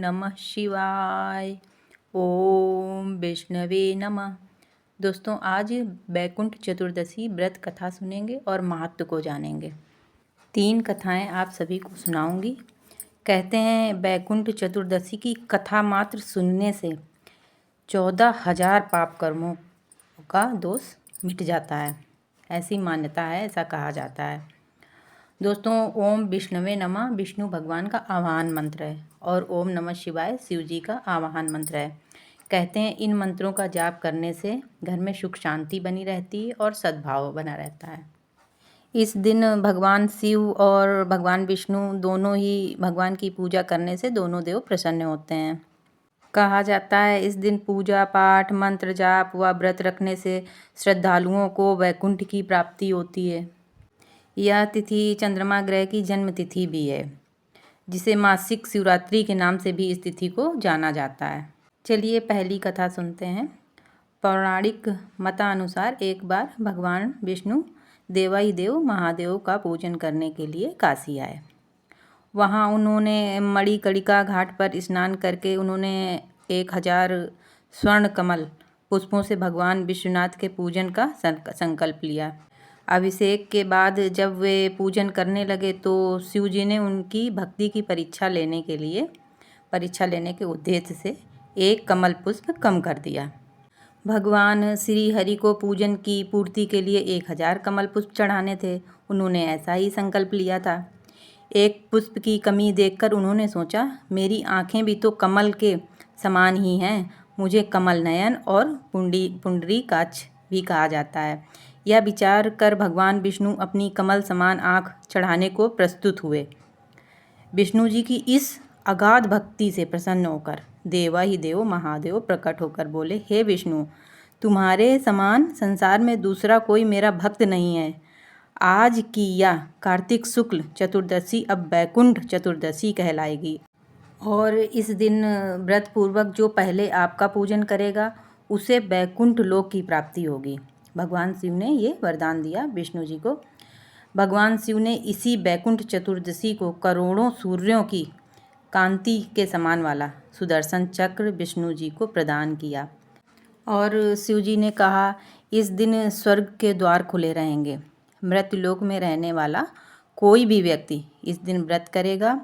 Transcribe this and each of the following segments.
नमः शिवाय। ओम विष्णवे नमः। दोस्तों, आज बैकुंठ चतुर्दशी व्रत कथा सुनेंगे और महत्व को जानेंगे। 3 कथाएं आप सभी को सुनाऊंगी। कहते हैं बैकुंठ चतुर्दशी की कथा मात्र सुनने से 14,000 पाप कर्मों का दोष मिट जाता है। ऐसी मान्यता है, ऐसा कहा जाता है। दोस्तों, ओम विष्णवे नमः विष्णु भगवान का आवाहन मंत्र है और ओम नमः शिवाय शिव जी का आवाहन मंत्र है। कहते हैं इन मंत्रों का जाप करने से घर में सुख शांति बनी रहती है और सद्भाव बना रहता है। इस दिन भगवान शिव और भगवान विष्णु दोनों ही भगवान की पूजा करने से दोनों देव प्रसन्न होते हैं। कहा जाता है इस दिन पूजा पाठ मंत्र जाप व व्रत रखने से श्रद्धालुओं को वैकुंठ की प्राप्ति होती है। यह तिथि चंद्रमा ग्रह की जन्म तिथि भी है, जिसे मासिक शिवरात्रि के नाम से भी इस तिथि को जाना जाता है। चलिए पहली कथा सुनते हैं। पौराणिक मतानुसार एक बार भगवान विष्णु देवाधिदेव महादेव का पूजन करने के लिए काशी आए। वहाँ उन्होंने मणिकर्णिका घाट पर स्नान करके उन्होंने 1000 स्वर्ण कमल पुष्पों से भगवान विश्वनाथ के पूजन का संकल्प लिया। अभिषेक के बाद जब वे पूजन करने लगे तो शिव जी ने उनकी भक्ति की परीक्षा लेने के उद्देश्य से 1 कमल पुष्प कम कर दिया। भगवान श्री हरि को पूजन की पूर्ति के लिए 1000 कमल पुष्प चढ़ाने थे। उन्होंने ऐसा ही संकल्प लिया था। 1 पुष्प की कमी देखकर उन्होंने सोचा, मेरी आँखें भी तो कमल के समान ही हैं। मुझे कमल नयन और पुंडरीकाक्ष भी कहा जाता है। यह विचार कर भगवान विष्णु अपनी कमल समान आँख चढ़ाने को प्रस्तुत हुए। विष्णु जी की इस अगाध भक्ति से प्रसन्न होकर देवाधिदेव महादेव प्रकट होकर बोले, हे विष्णु, तुम्हारे समान संसार में दूसरा कोई मेरा भक्त नहीं है। आज की यह कार्तिक शुक्ल चतुर्दशी अब बैकुंठ चतुर्दशी कहलाएगी और इस दिन व्रत पूर्वक जो पहले आपका पूजन करेगा उसे बैकुंठ लोक की प्राप्ति होगी। भगवान शिव ने ये वरदान दिया विष्णु जी को। भगवान शिव ने इसी बैकुंठ चतुर्दशी को करोड़ों सूर्यों की कांति के समान वाला सुदर्शन चक्र विष्णु जी को प्रदान किया और शिव जी ने कहा, इस दिन स्वर्ग के द्वार खुले रहेंगे। मृत्युलोक में रहने वाला कोई भी व्यक्ति इस दिन व्रत करेगा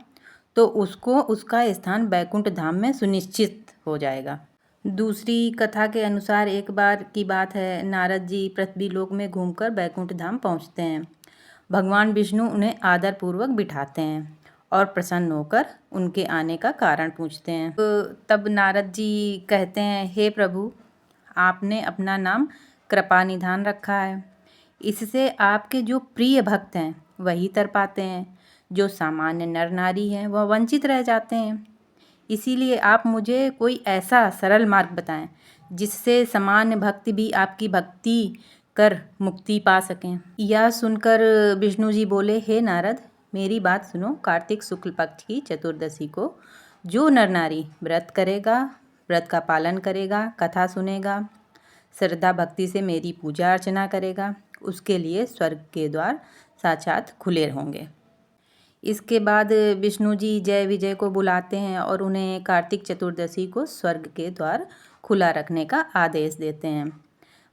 तो उसको उसका स्थान बैकुंठ धाम में सुनिश्चित हो जाएगा। दूसरी कथा के अनुसार एक बार की बात है, नारद जी पृथ्वी लोक में घूमकर बैकुंठ धाम पहुंचते हैं। भगवान विष्णु उन्हें आदरपूर्वक बिठाते हैं और प्रसन्न होकर उनके आने का कारण पूछते हैं। तब नारद जी कहते हैं, हे प्रभु, आपने अपना नाम कृपानिधान रखा है। इससे आपके जो प्रिय भक्त हैं वही तर पाते हैं, जो सामान्य नर नारी हैं वह वंचित रह जाते हैं। इसीलिए आप मुझे कोई ऐसा सरल मार्ग बताएं जिससे सामान्य भक्त भी आपकी भक्ति कर मुक्ति पा सकें। यह सुनकर विष्णु जी बोले, हे नारद, मेरी बात सुनो। कार्तिक शुक्ल पक्ष की चतुर्दशी को जो नर नारी व्रत करेगा, व्रत का पालन करेगा, कथा सुनेगा, श्रद्धा भक्ति से मेरी पूजा अर्चना करेगा, उसके लिए स्वर्ग के द्वार साक्षात खुले होंगे। इसके बाद विष्णु जी जय विजय को बुलाते हैं और उन्हें कार्तिक चतुर्दशी को स्वर्ग के द्वार खुला रखने का आदेश देते हैं।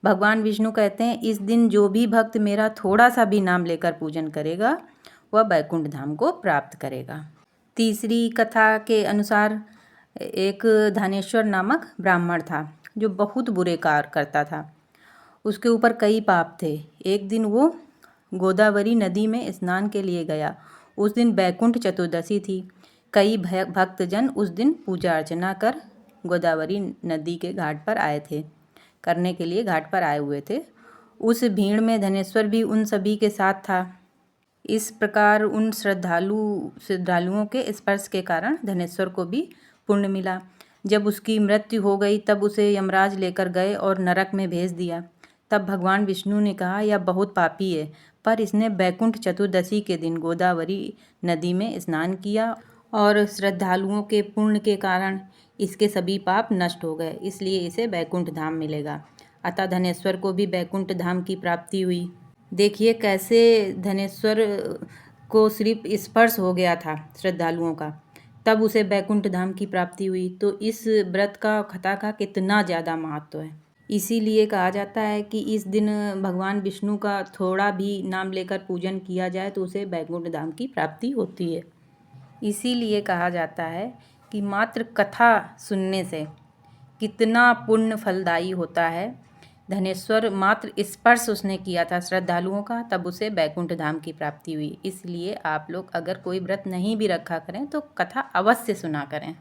भगवान विष्णु कहते हैं, इस दिन जो भी भक्त मेरा थोड़ा सा भी नाम लेकर पूजन करेगा वह बैकुंठ धाम को प्राप्त करेगा। तीसरी कथा के अनुसार एक धनेश्वर नामक ब्राह्मण था जो बहुत बुरे कार्य करता था। उसके ऊपर कई पाप थे। एक दिन वो गोदावरी नदी में स्नान के लिए गया। उस दिन बैकुंठ चतुर्दशी थी। कई भक्तजन उस दिन पूजा अर्चना कर गोदावरी नदी के घाट पर आए हुए थे। उस भीड़ में धनेश्वर भी उन सभी के साथ था। इस प्रकार उन श्रद्धालुओं के स्पर्श के कारण धनेश्वर को भी पुण्य मिला। जब उसकी मृत्यु हो गई तब उसे यमराज लेकर गए और नरक में भेज दिया। तब भगवान विष्णु ने कहा, यह बहुत पापी है, पर इसने बैकुंठ चतुर्दशी के दिन गोदावरी नदी में स्नान किया और श्रद्धालुओं के पुण्य के कारण इसके सभी पाप नष्ट हो गए, इसलिए इसे बैकुंठ धाम मिलेगा। अतः धनेश्वर को भी बैकुंठ धाम की प्राप्ति हुई। देखिए कैसे धनेश्वर को सिर्फ स्पर्श हो गया था श्रद्धालुओं का, तब उसे बैकुंठ धाम की प्राप्ति हुई। तो इस व्रत का कथा का कितना ज़्यादा महत्व है। इसीलिए कहा जाता है कि इस दिन भगवान विष्णु का थोड़ा भी नाम लेकर पूजन किया जाए तो उसे बैकुंठ धाम की प्राप्ति होती है। इसीलिए कहा जाता है कि मात्र कथा सुनने से कितना पुण्य फलदायी होता है। धनेश्वर मात्र स्पर्श उसने किया था श्रद्धालुओं का, तब उसे बैकुंठ धाम की प्राप्ति हुई। इसलिए आप लोग अगर कोई व्रत नहीं भी रखा करें तो कथा अवश्य सुना करें।